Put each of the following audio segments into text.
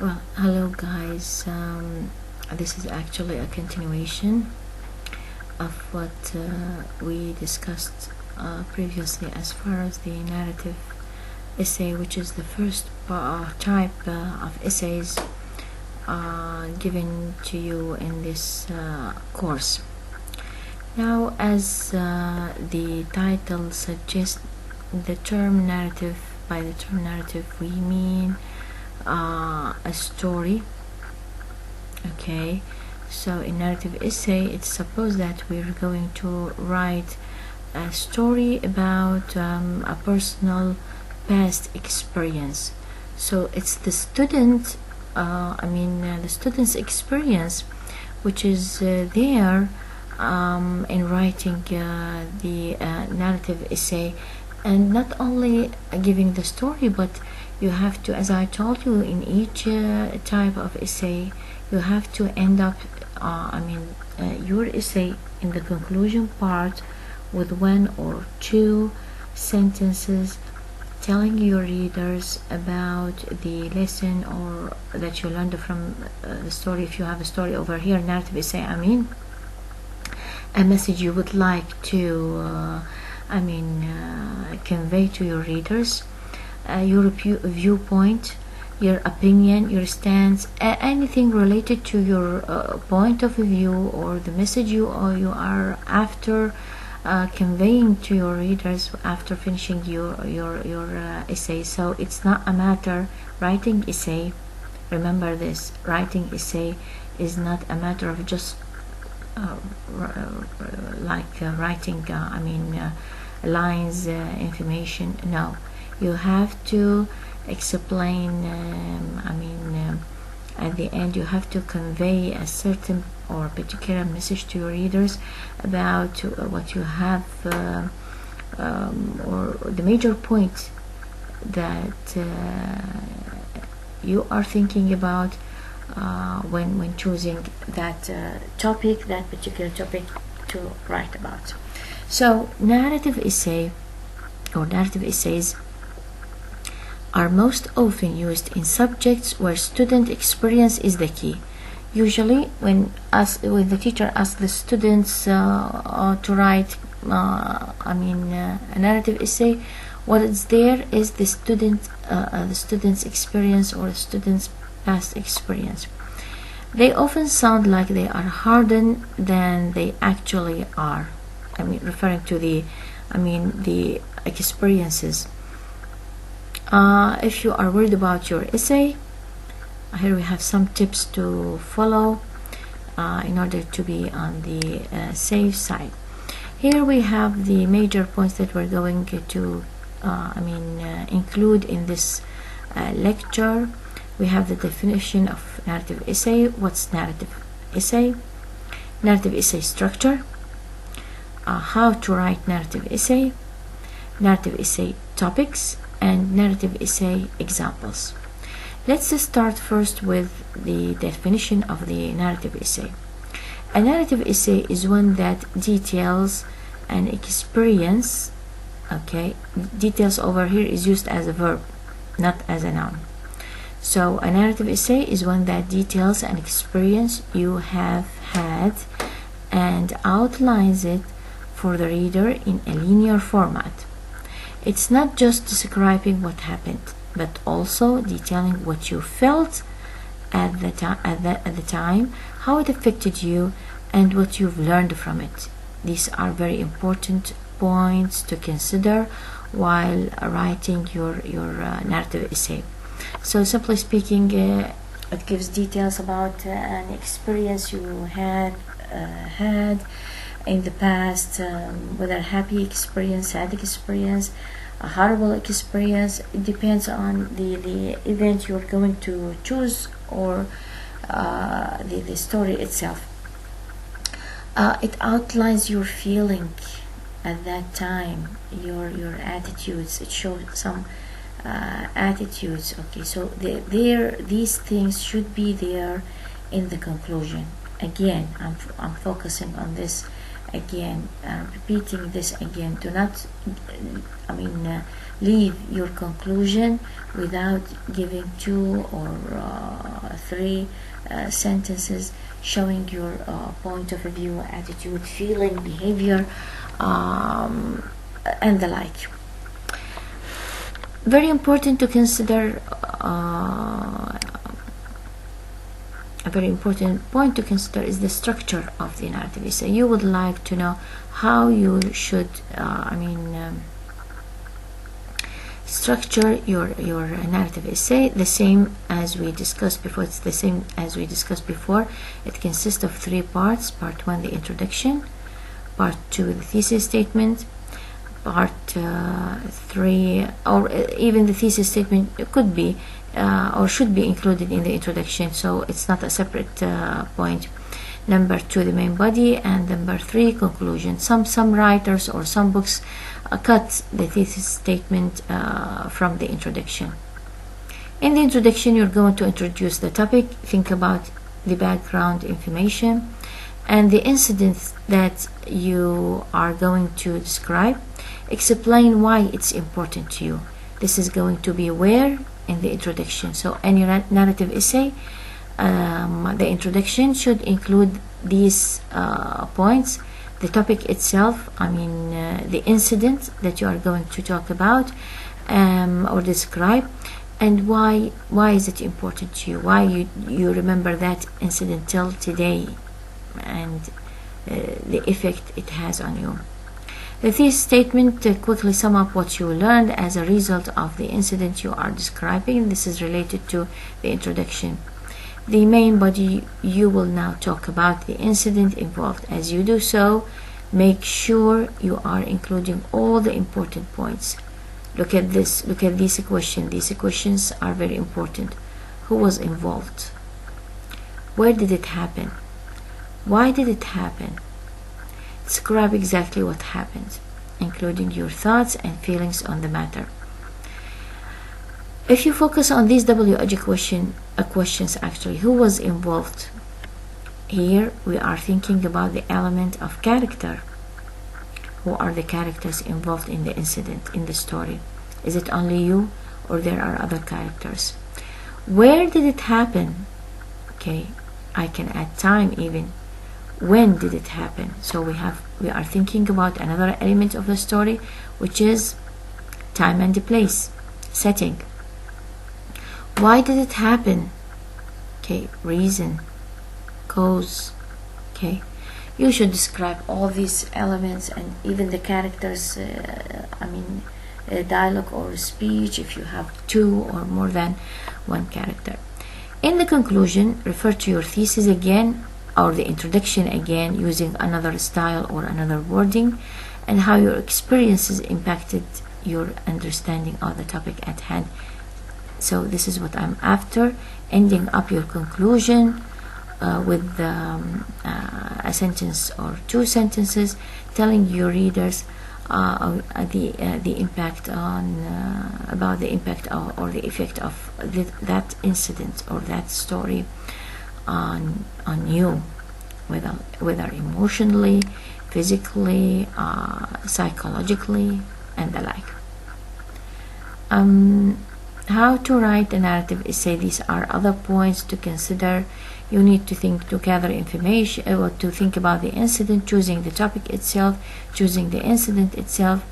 Well, hello guys. This is actually a continuation of what we discussed previously as far as the narrative essay, which is the first type of essays given to you in this course. Now, as the title suggests, the term narrative, by the term narrative we mean a story. Okay, so in narrative essay it's supposed that we're going to write a story about a personal past experience. So it's the student the student's experience which is there in writing the narrative essay, and not only giving the story, but you have to, as I told you, in each type of essay you have to end up your essay in the conclusion part with one or two sentences telling your readers about the lesson or that you learned from the story. If you have a story over here, narrative essay, a message you would like to convey to your readers, your viewpoint, your opinion, your stance, anything related to your point of view or the message you are after conveying to your readers after finishing your essay. So it's not a matter, writing essay, remember this, writing essay is not a matter of just writing lines, information. No, you have to explain, at the end you have to convey a certain or particular message to your readers about what you have or the major point that you are thinking about when choosing that topic, that particular topic to write about. So narrative essay or narrative essays are most often used in subjects where student experience is the key. Usually when the teacher asks the students to write a narrative essay, what is there is the student's experience or the student's past experience. They often sound like they are harder than they actually are. Referring to the experiences. If you are worried about your essay, here we have some tips to follow in order to be on the safe side. Here we have the major points that we're going to include in this lecture. We have the definition of narrative essay. What's narrative essay? Narrative essay structure. How to write narrative essay. Narrative essay topics and narrative essay examples. Let's start first with the definition of the narrative essay. A narrative essay is one that details an experience. Okay, details over here is used as a verb, not as a noun. So a narrative essay is one that details an experience you have had and outlines it for the reader in a linear format. It's not just describing what happened, but also detailing what you felt at the time, how it affected you, and what you've learned from it. These are very important points to consider while writing your narrative essay. So simply speaking, it gives details about an experience you had in the past, whether happy experience, sad experience, a horrible experience. It depends on the event you're going to choose or the story itself. It outlines your feeling at that time, your attitudes. It shows some attitudes. Okay, so these things should be there in the conclusion. Again, I'm focusing on this again, repeating this again. Do not, leave your conclusion without giving 2 or 3 sentences showing your point of view, attitude, feeling, behavior, and the like. Very important to consider, a very important point to consider is the structure of the narrative essay. You would like to know how you should structure your narrative essay. The same as we discussed before. It's the same as we discussed before. It consists of 3 parts. Part 1, the introduction. Part 2, the thesis statement. Part 3, or even the thesis statement could be or should be included in the introduction, so it's not a separate point. Number 2, the main body, and number 3, conclusion. Some writers or some books cut the thesis statement from the introduction. In the introduction, you're going to introduce the topic, think about the background information and the incidents that you are going to describe. Explain why it's important to you. This is going to be where in the introduction. So in your narrative essay, the introduction should include these points: the topic itself, the incident that you are going to talk about or describe, and why is it important to you, why you remember that incident till today, and the effect it has on you. The thesis statement quickly sum up what you learned as a result of the incident you are describing. This is related to the introduction. The main body, you will now talk about the incident involved. As you do so, make sure you are including all the important points. Look at this. Look at these questions. These questions are very important. Who was involved? Where did it happen? Why did it happen? Describe exactly what happened, including your thoughts and feelings on the matter. If you focus on these WH questions, actually, who was involved? Here we are thinking about the element of character. Who are the characters involved in the incident, in the story? Is it only you, or there are other characters? Where did it happen? Okay, I can add time even. When did it happen? So we are thinking about another element of the story, which is time and the place, setting. Why did it happen? Okay, reason, cause. Okay, you should describe all these elements and even the characters, dialogue or speech if you have 2 or more than 1 character. In the conclusion, refer to your thesis again, or the introduction again, using another style or another wording, and how your experiences impacted your understanding of the topic at hand. So this is what I'm after, ending up your conclusion with a sentence or 2 sentences telling your readers the impact on about the impact or the effect of that incident or that story on you, whether emotionally, physically, psychologically, and the like. How to write a narrative essay. These are other points to consider. You need to think to gather information, or to think about the incident, choosing the topic itself, choosing the incident itself.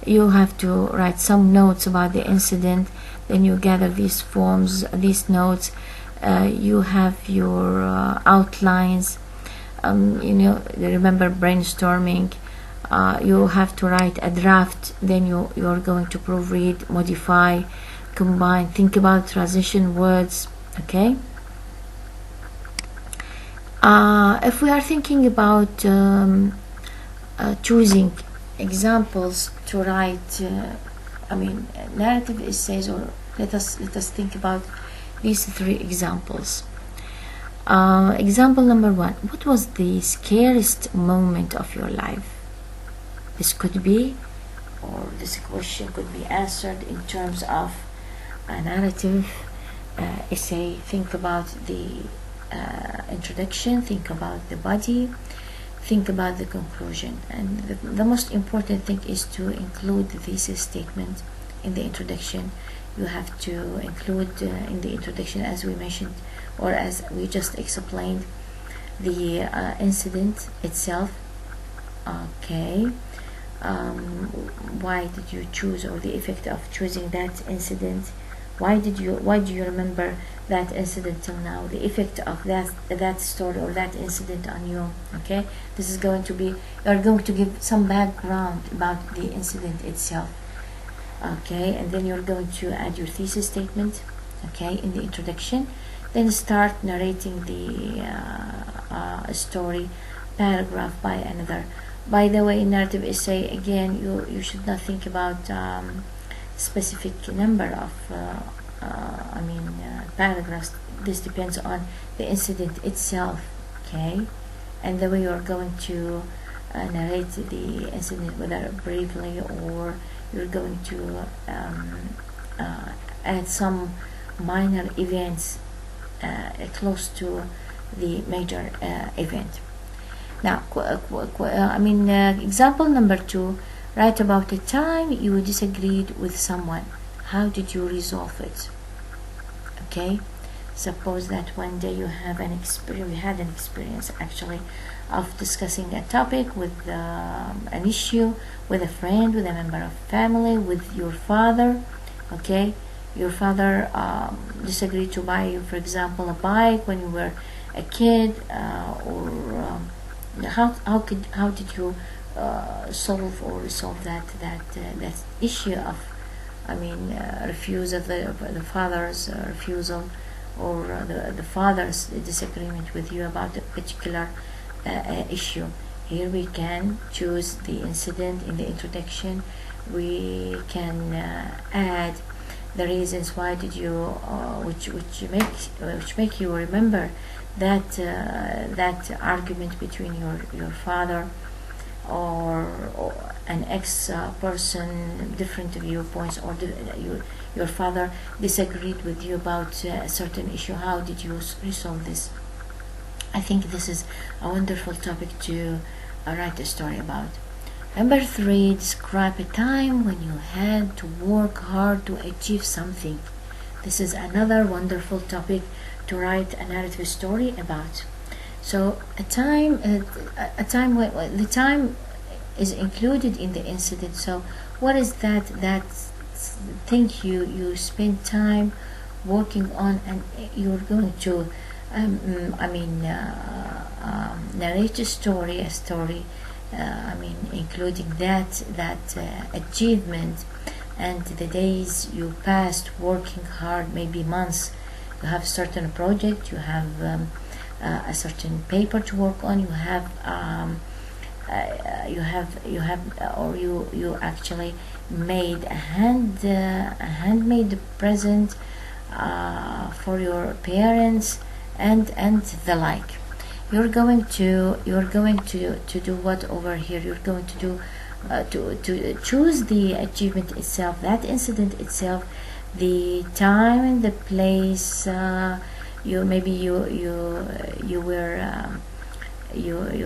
You have to write some notes about the incident, then you gather these forms, these notes. You have your outlines, remember brainstorming. You have to write a draft, then you're going to proofread, modify, combine, think about transition words. Okay, if we are thinking about choosing examples to write narrative essays, or let us think about these 3 examples. Example number 1: what was the scariest moment of your life? This could be, or this question could be answered in terms of a narrative essay. Think about the introduction, think about the body, think about the conclusion. And the most important thing is to include the thesis statement in the introduction. You have to include in the introduction, as we mentioned, or as we just explained, the incident itself. Okay. Why did you choose, or the effect of choosing that incident? Why do you remember that incident till now? The effect of that story or that incident on you. Okay, this is going to be, you're going to give some background about the incident itself. Okay, and then you're going to add your thesis statement, okay, in the introduction. Then start narrating the story paragraph by another. By the way, in narrative essay, again, you should not think about specific number of paragraphs. This depends on the incident itself, okay, and the way you're going to narrate the incident, whether briefly or you're going to add some minor events close to the major event. Now, example number 2, write about the time you disagreed with someone. How did you resolve it? Okay, suppose that one day you had an experience actually of discussing a topic with an issue with a friend, with a member of family, with your father. Okay, your father disagreed to buy you, for example, a bike when you were a kid, how did you solve or resolve that issue of refusal, the father's refusal, or the father's disagreement with you about a particular issue? Here we can choose the incident in the introduction. We can add the reasons why did you which make you remember that argument between your father or an ex person, different viewpoints, or your father disagreed with you about a certain issue. How did you resolve this? I think this is a wonderful topic to write a story about. Number 3, describe a time when you had to work hard to achieve something. This is another wonderful topic to write a narrative story about. So a time when the time is included in the incident. So what is that thing you spend time working on, and you're going to narrate a story, including that achievement and the days you passed working hard, maybe months. You have a certain project, you have a certain paper to work on, you actually made a handmade present for your parents, and the like. You're going to do what over here? You're going to do to choose the achievement itself, that incident itself, the time and the place. You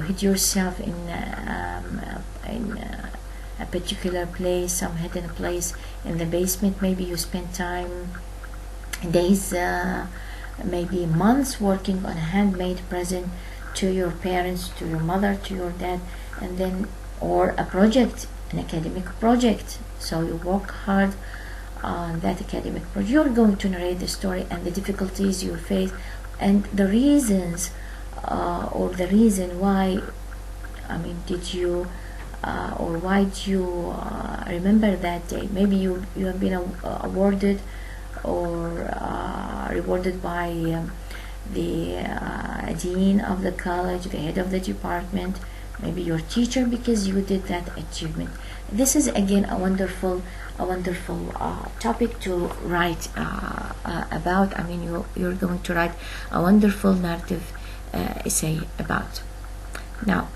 hid yourself in a particular place, some hidden place in the basement. Maybe you spent time, days, maybe months working on a handmade present to your parents, to your mother, to your dad, and then, or a project, an academic project. So you work hard on that academic project. You're going to narrate the story and the difficulties you face, and the reasons, or the reason why. Did you, or why do you remember that day? Maybe you have been awarded or rewarded by the dean of the college, the head of the department, maybe your teacher, because you did that achievement. This is again a wonderful topic to write about. You're going to write a wonderful narrative essay about. Now,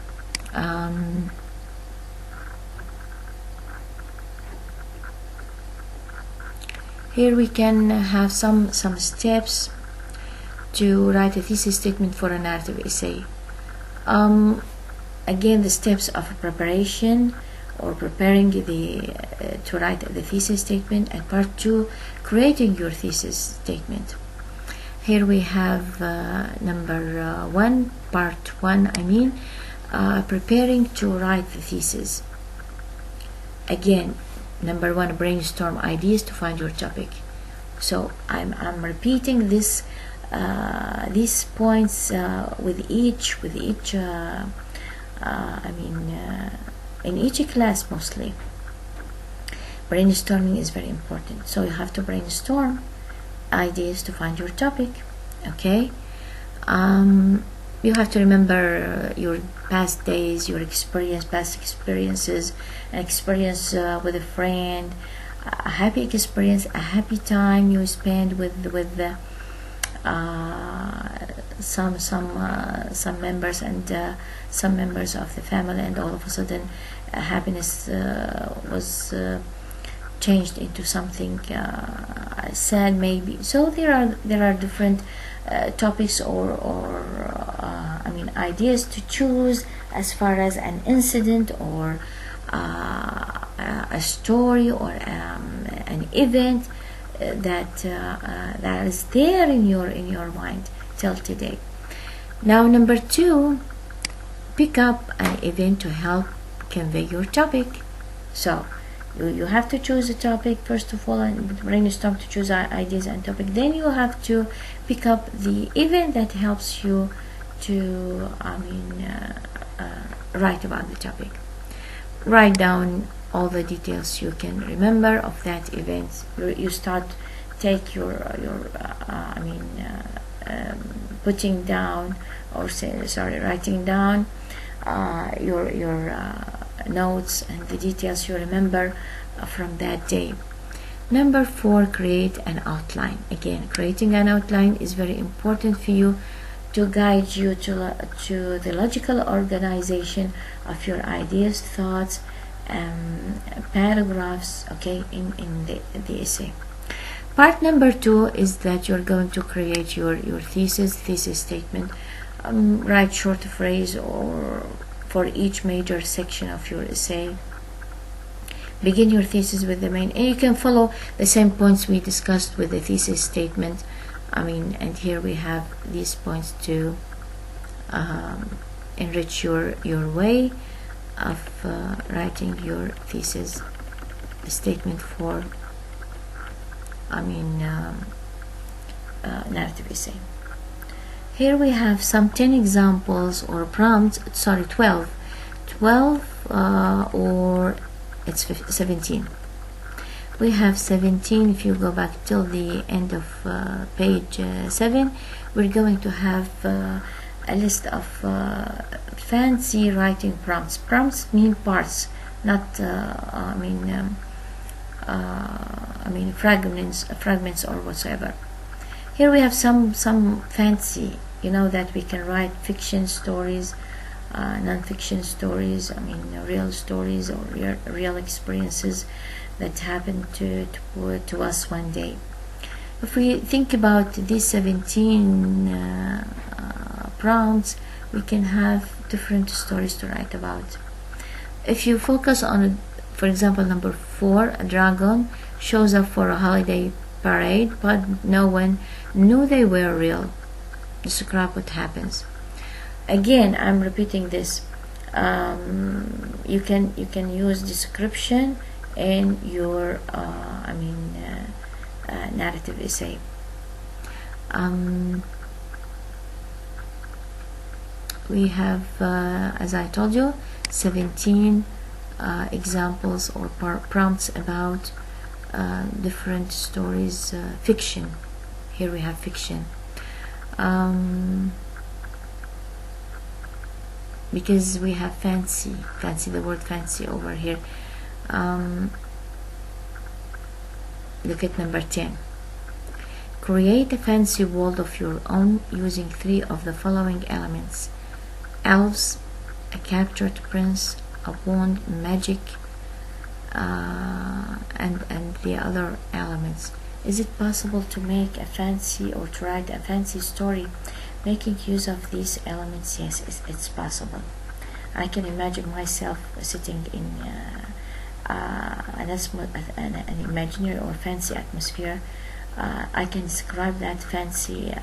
here we can have some steps to write a thesis statement for a narrative essay. again, the steps of preparation or preparing to write the thesis statement, and part 2, creating your thesis statement. Here we have number 1, part 1, preparing to write the thesis. Again, number 1, brainstorm ideas to find your topic. So I'm repeating this these points with each in each class mostly. Brainstorming is very important, so you have to brainstorm ideas to find your topic. Okay, you have to remember your past days, your past experiences, an experience with a friend, a happy experience, a happy time you spend with some members and some members of the family, and all of a sudden happiness was changed into something sad maybe. So there are different topics or ideas to choose as far as an incident or a story or an event that is there in your mind till today. Now number 2, pick up an event to help convey your topic. So you have to choose a topic first of all and brainstorm to choose ideas and topic. Then you have to pick up the event that helps you to write about the topic. Write down all the details you can remember of that event. You start take putting down or writing down your notes and the details you remember from that day. Number 4, create an outline. Again, creating an outline is very important for you to guide you to the logical organization of your ideas, thoughts, paragraphs, okay, in the essay. Part number 2 is that you're going to create your thesis statement. Write short phrase or for each major section of your essay. Begin your thesis with the main, and you can follow the same points we discussed with the thesis statement. And here we have these points to enrich your way of writing your thesis statement for narrative essay. Here we have some 10 examples or prompts, 12 or it's 17. We have 17. If you go back till the end of page 7, we're going to have a list of fancy writing prompts. Prompts mean parts, not fragments or whatsoever. Here we have some fancy, that we can write fiction stories, non-fiction stories, real stories or real experiences that happened to us one day. If we think about these 17 prompts, we can have different stories to write about. If you focus on, for example, number 4, a dragon shows up for a holiday parade, but no one knew they were real. Describe what happens. Again, I'm repeating this. You can use description in your narrative essay. We have, as I told you, 17 examples or prompts about different stories. Fiction. Here we have fiction. Because we have fancy, the word fancy over here. Look at number 10. Create a fancy world of your own using 3 of the following elements: elves, a captured prince, a wand, magic, and the other elements. Is it possible to make a fancy or to write a fancy story making use of these elements? Yes, it's possible. I can imagine myself sitting in an imaginary or fancy atmosphere. I can describe that fancy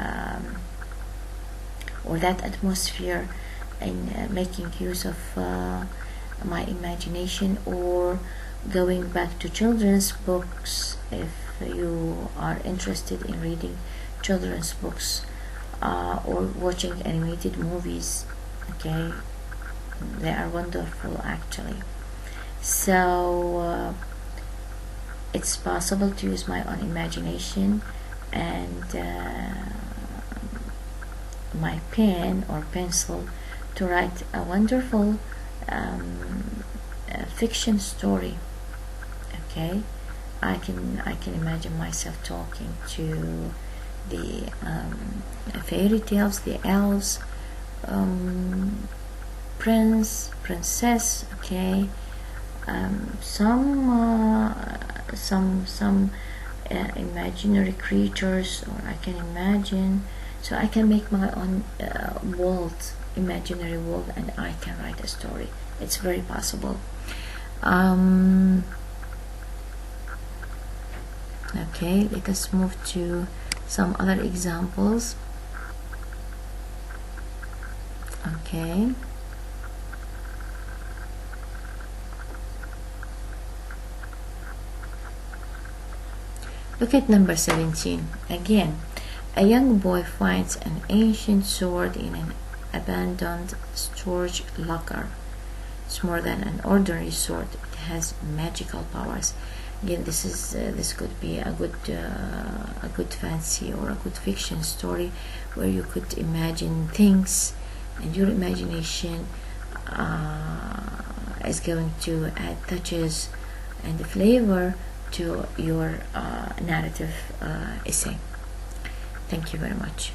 or that atmosphere in making use of my imagination, or going back to children's books. If you are interested in reading children's books or watching animated movies, okay, they are wonderful actually. So it's possible to use my own imagination and my pen or pencil to write a wonderful fiction story. Okay, I can imagine myself talking to the fairy tales, the elves, prince, princess. Okay, some imaginary creatures, or I can imagine. So I can make my own world, imaginary world, and I can write a story. It's very possible. Okay, let us move to some other examples. Okay. Look at number 17. Again, a young boy finds an ancient sword in an abandoned storage locker. It's more than an ordinary sword. It has magical powers. Again, this could be a good fancy or a good fiction story where you could imagine things, and your imagination is going to add touches and flavor to your narrative essay. Thank you very much.